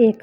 1,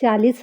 40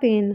3,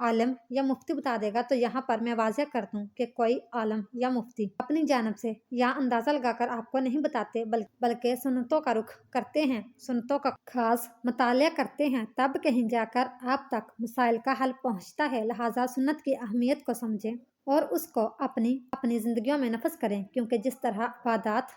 عالم یا مفتی بتا دے گا تو یہاں پر میں واضح کر دوں کہ کوئی عالم یا مفتی اپنی جانب سے یا اندازہ لگا کر آپ کو نہیں بتاتے بلکہ سنتوں کا رخ کرتے ہیں، سنتوں کا خاص مطالعہ کرتے ہیں، تب کہیں جا کر آپ تک مسائل کا حل پہنچتا ہے۔ لہٰذا سنت کی اہمیت کو سمجھیں اور اس کو اپنی زندگیوں میں نفذ کریں، کیونکہ جس طرح عبادات،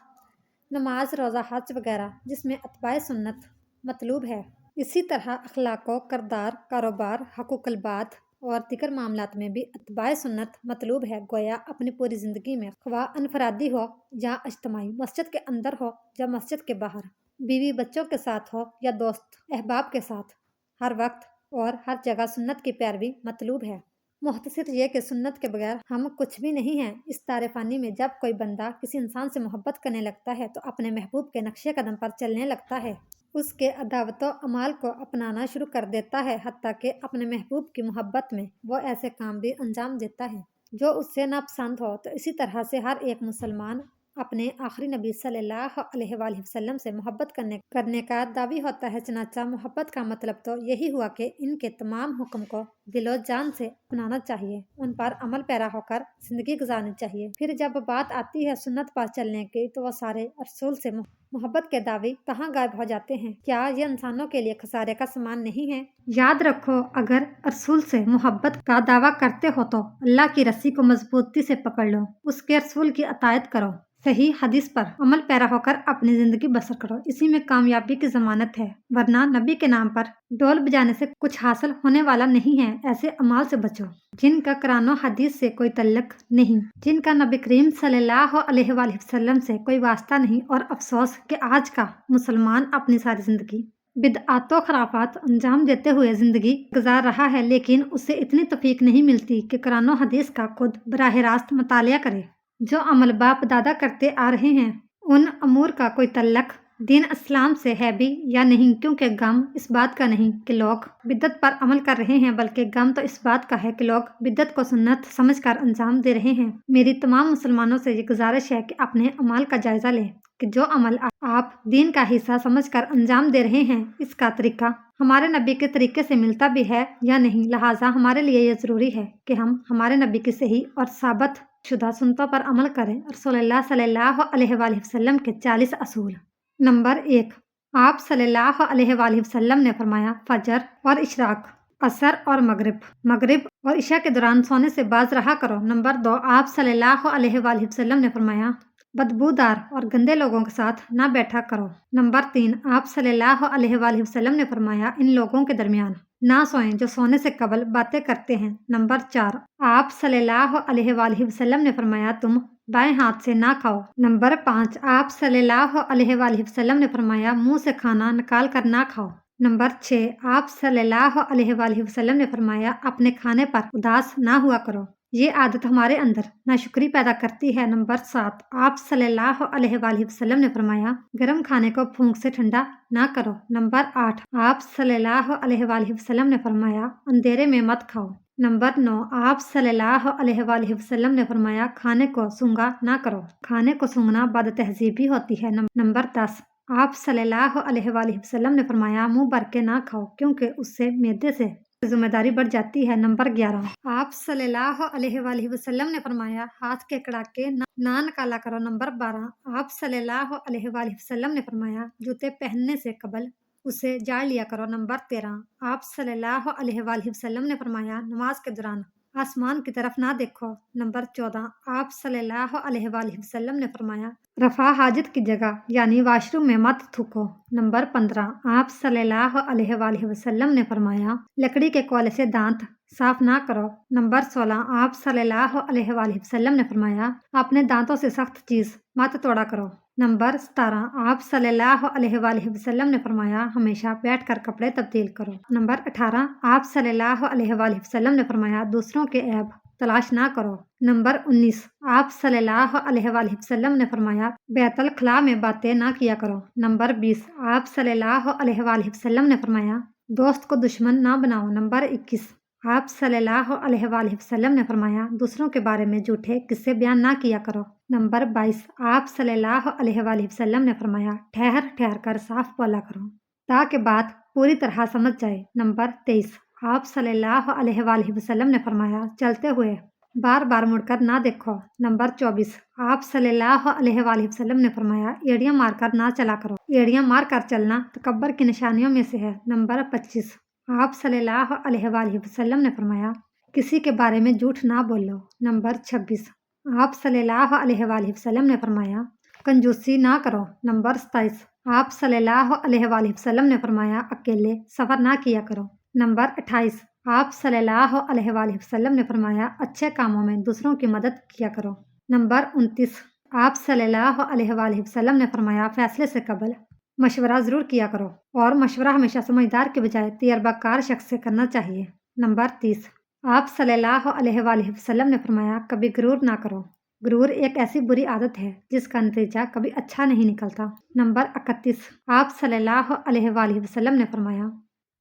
نماز، روزہ، حج وغیرہ جس میں اتباع سنت مطلوب ہے، اسی طرح اخلاق و کردار، کاروبار، حقوق العباد اور دیگر معاملات میں بھی اتباع سنت مطلوب ہے۔ گویا اپنی پوری زندگی میں خواہ انفرادی ہو یا اجتماعی، مسجد کے اندر ہو یا مسجد کے باہر، بیوی بچوں کے ساتھ ہو یا دوست احباب کے ساتھ، ہر وقت اور ہر جگہ سنت کی پیروی مطلوب ہے۔ مختصر یہ کہ سنت کے بغیر ہم کچھ بھی نہیں ہیں۔ اس طار فانی میں جب کوئی بندہ کسی انسان سے محبت کرنے لگتا ہے تو اپنے محبوب کے نقش قدم پر چلنے لگتا ہے، اس کے عادات و اعمال کو اپنانا شروع کر دیتا ہے، حتیٰ کہ اپنے محبوب کی محبت میں وہ ایسے کام بھی انجام دیتا ہے جو اس سے ناپسند ہو۔ تو اسی طرح سے ہر ایک مسلمان اپنے آخری نبی صلی اللہ علیہ وآلہ وسلم سے محبت کرنے کا دعوی ہوتا ہے۔ چنانچہ محبت کا مطلب تو یہی ہوا کہ ان کے تمام حکم کو دل و جان سے اپنانا چاہیے، ان پر عمل پیرا ہو کر زندگی گزارنی چاہیے۔ پھر جب بات آتی ہے سنت پر چلنے کی تو وہ سارے رسول سے محبت کے دعوے کہاں غائب ہو جاتے ہیں؟ کیا یہ انسانوں کے لیے خسارے کا سامان نہیں ہے؟ یاد رکھو، اگر رسول سے محبت کا دعویٰ کرتے ہو تو اللہ کی رسی کو مضبوطی سے پکڑ لو، اس کے رسول کی اطاعت کرو، صحیح حدیث پر عمل پیرا ہو کر اپنی زندگی بسر کرو، اسی میں کامیابی کی ضمانت ہے۔ ورنہ نبی کے نام پر ڈول بجانے سے کچھ حاصل ہونے والا نہیں ہے۔ ایسے اعمال سے بچو جن کا قرآن و حدیث سے کوئی تعلق نہیں، جن کا نبی کریم صلی اللہ علیہ وآلہ وسلم سے کوئی واسطہ نہیں، اور افسوس کہ آج کا مسلمان اپنی ساری زندگی بدعات و خرافات انجام دیتے ہوئے زندگی گزار رہا ہے، لیکن اسے اتنی توفیق نہیں ملتی کہ قرآن و حدیث کا خود براہ راست مطالعہ کرے۔ جو عمل باپ دادا کرتے آ رہے ہیں ان امور کا کوئی تعلق دین اسلام سے ہے بھی یا نہیں، کیونکہ غم اس بات کا نہیں کہ لوگ بدعت پر عمل کر رہے ہیں، بلکہ غم تو اس بات کا ہے کہ لوگ بدعت کو سنت سمجھ کر انجام دے رہے ہیں۔ میری تمام مسلمانوں سے یہ گزارش ہے کہ اپنے اعمال کا جائزہ لیں کہ جو عمل آپ دین کا حصہ سمجھ کر انجام دے رہے ہیں، اس کا طریقہ ہمارے نبی کے طریقے سے ملتا بھی ہے یا نہیں۔ لہٰذا ہمارے لیے یہ ضروری ہے کہ ہم ہمارے نبی کی صحیح اور ثابت شدہ سنتوں پر عمل کریں۔ رسول اللہ صلی اللہ علیہ وآلہ وسلم کے 40 اصول۔ نمبر 1، آپ صلی اللہ علیہ وآلہ وسلم نے فرمایا، فجر اور اشراق، عصر اور مغرب اور عشاء کے دوران سونے سے باز رہا کرو۔ نمبر 2، آپ صلی اللہ علیہ وآلہ وسلم نے فرمایا، بدبودار اور گندے لوگوں کے ساتھ نہ بیٹھا کرو۔ نمبر 3، آپ صلی اللہ علیہ وآلہ وسلم نے فرمایا، ان لوگوں کے درمیان نہ سوئیں جو سونے سے قبل باتیں کرتے ہیں۔ نمبر 4، آپ صلی اللہ علیہ وآلہ وسلم نے فرمایا، تم بائیں ہاتھ سے نہ کھاؤ۔ نمبر 5، آپ صلی اللہ علیہ وآلہ وسلم نے فرمایا، منہ سے کھانا نکال کر نہ کھاؤ۔ نمبر 6، آپ صلی اللہ علیہ وآلہ وسلم نے فرمایا، اپنے کھانے پر اداس نہ ہوا کرو، یہ عادت ہمارے اندر ناشکری پیدا کرتی ہے۔ نمبر 7، آپ صلی اللہ علیہ وآلہ وسلم نے فرمایا، گرم کھانے کو پھونک سے ٹھنڈا نہ کرو۔ نمبر 8، آپ صلی اللہ علیہ وآلہ وسلم نے فرمایا، اندھیرے میں مت کھاؤ۔ نمبر 9، آپ صلی اللہ علیہ وآلہ وسلم نے فرمایا، کھانے کو سونگا نہ کرو، کھانے کو سونگنا بد تہذیب بھی ہوتی ہے۔ نمبر 10، آپ صلی اللہ علیہ وآلہ وسلم نے فرمایا، منہ بھر کے نہ کھاؤ کیونکہ اس سے معدے سے ذمہ داری بڑھ جاتی ہے۔ نمبر 11، آپ صلی اللہ علیہ وآلہ وسلم نے فرمایا، ہاتھ کے کڑاکے نہ نکالا کرو۔ نمبر 12، آپ صلی اللہ علیہ وآلہ وسلم نے فرمایا، جوتے پہننے سے قبل اسے جاڑ لیا کرو۔ نمبر 13، آپ صلی اللہ علیہ وآلہ وسلم نے فرمایا، نماز کے دوران آسمان کی طرف نہ دیکھو۔ نمبر 14، آپ صلی اللہ علیہ وآلہ وسلم نے فرمایا، رفع حاجت کی جگہ یعنی واش روم میں مت تھوکو۔ نمبر 15، آپ صلی اللہ علیہ وآلہ وسلم نے فرمایا، لکڑی کے کوئلے سے دانت صاف نہ کرو۔ نمبر 16، آپ صلی اللہ علیہ وآلہ وسلم نے فرمایا، اپنے دانتوں سے سخت چیز مت توڑا کرو۔ نمبر 17، آپ صلی اللہ علیہ وآلہ وسلم نے فرمایا، ہمیشہ بیٹھ کر کپڑے تبدیل کرو۔ نمبر 18، آپ صلی اللہ علیہ وآلہ وسلم نے فرمایا، دوسروں کے عیب تلاش نہ کرو۔ نمبر 19، آپ صلی اللہ علیہ وآلہ وسلم نے فرمایا، بیت الخلاء میں باتیں نہ کیا کرو۔ نمبر 20، آپ صلی اللہ علیہ وآلہ وسلم نے فرمایا، دوست کو دشمن نہ بناؤ۔ نمبر 21، آپ صلی اللہ علیہ وآلہ وسلم نے فرمایا، دوسروں کے بارے میں جھوٹے قصے بیان نہ کیا کرو۔ نمبر 22، آپ صلی اللہ علیہ وآلہ وسلم نے فرمایا، ٹھہر ٹھہر کر صاف بولا کرو تاکہ بات پوری طرح سمجھ جائے۔ نمبر 23، آپ صلی اللہ علیہ وآلہ وسلم نے فرمایا چلتے ہوئے بار بار مڑ کر نہ دیکھو۔ نمبر 24 آپ صلی اللہ علیہ وآلہ وسلم نے فرمایا ایڑیاں مار کر نہ چلا کرو، ایڑیاں مار کر چلنا تکبر کی نشانیوں میں سے ہے۔ نمبر 25 آپ صلی اللہ علیہ وآلہ وسلم نے فرمایا کسی کے بارے میں جھوٹ نہ بولو۔ نمبر 26 آپ صلی اللہ علیہ وآلہ وسلم نے فرمایا کنجوسی نہ کرو۔ نمبر 27 آپ صلی اللہ علیہ وآلہ وسلم نے فرمایا اکیلے سفر نہ کیا کرو۔ نمبر 28 آپ صلی اللہ علیہ وآلہ وسلم نے فرمایا اچھے کاموں میں دوسروں کی مدد کیا کرو۔ نمبر 29 آپ صلی اللہ علیہ وآلہ وسلم نے فرمایا فیصلے سے قبل مشورہ ضرور کیا کرو اور مشورہ ہمیشہ سمجھدار کے بجائے تجربہ کار شخص سے کرنا چاہیے۔ نمبر 30 آپ صلی اللہ علیہ وآلہ وسلم نے فرمایا کبھی غرور نہ کرو، غرور ایک ایسی بری عادت ہے جس کا نتیجہ کبھی اچھا نہیں نکلتا۔ نمبر 31 آپ صلی اللہ علیہ وآلہ وسلم نے فرمایا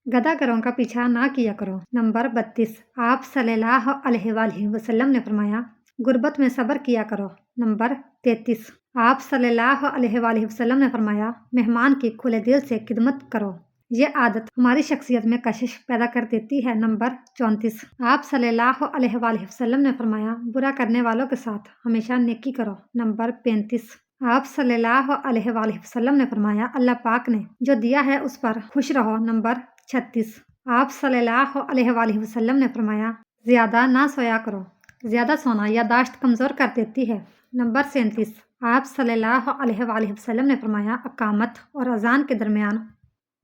گدھا گروں کا پیچھا نہ کیا کرو۔ نمبر 32 آپ صلی اللہ علیہ وآلہ وسلم نے فرمایا غربت میں صبر کیا کرو۔ نمبر 33 آپ صلی اللہ علیہ وآلہ وسلم نے فرمایا مہمان کی کھلے دل سے خدمت کرو، یہ عادت ہماری شخصیت میں کشش پیدا کر دیتی ہے۔ نمبر 34 آپ صلی اللہ علیہ وآلہ وسلم نے فرمایا برا کرنے والوں کے ساتھ ہمیشہ نیکی کرو۔ نمبر 35 آپ صلی اللہ علیہ وآلہ وسلم نے فرمایا اللہ پاک نے جو دیا ہے اس پر خوش رہو۔ نمبر 36 آپ صلی اللہ علیہ وآلہ وسلم نے فرمایا زیادہ نہ سویا کرو، زیادہ سونا یادداشت کمزور کر دیتی ہے۔ نمبر 37 آپ صلی اللہ علیہ وآلہ وسلم نے فرمایا اقامت اور اذان کے درمیان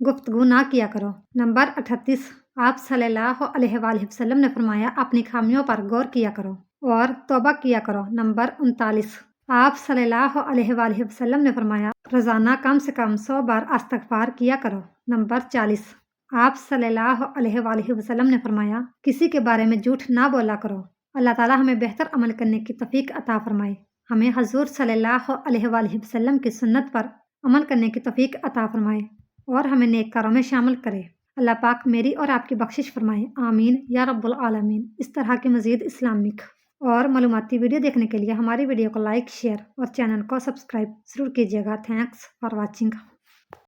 گفتگو نہ کیا کرو۔ نمبر 38 آپ صلی اللہ علیہ وآلہ وسلم نے فرمایا اپنی خامیوں پر غور کیا کرو اور توبہ کیا کرو۔ نمبر 39 آپ صلی اللہ علیہ وآلہ وسلم نے فرمایا روزانہ کم سے کم 100 بار استغفار کیا کرو۔ نمبر 40 آپ صلی اللہ علیہ وآلہ وسلم نے فرمایا کسی کے بارے میں جھوٹ نہ بولا کرو۔ اللہ تعالی ہمیں بہتر عمل کرنے کی توفیق عطا فرمائے، ہمیں حضور صلی اللہ علیہ وآلہ وسلم کی سنت پر عمل کرنے کی توفیق عطا فرمائے اور ہمیں نیک کاروں میں شامل کرے۔ اللہ پاک میری اور آپ کی بخشش فرمائے، آمین یا رب العالمین۔ اس طرح کی مزید اسلامک اور معلوماتی ویڈیو دیکھنے کے لیے ہماری ویڈیو کو لائک، شیئر اور چینل کو سبسکرائب ضرور کیجیے گا۔ Thanks for watching.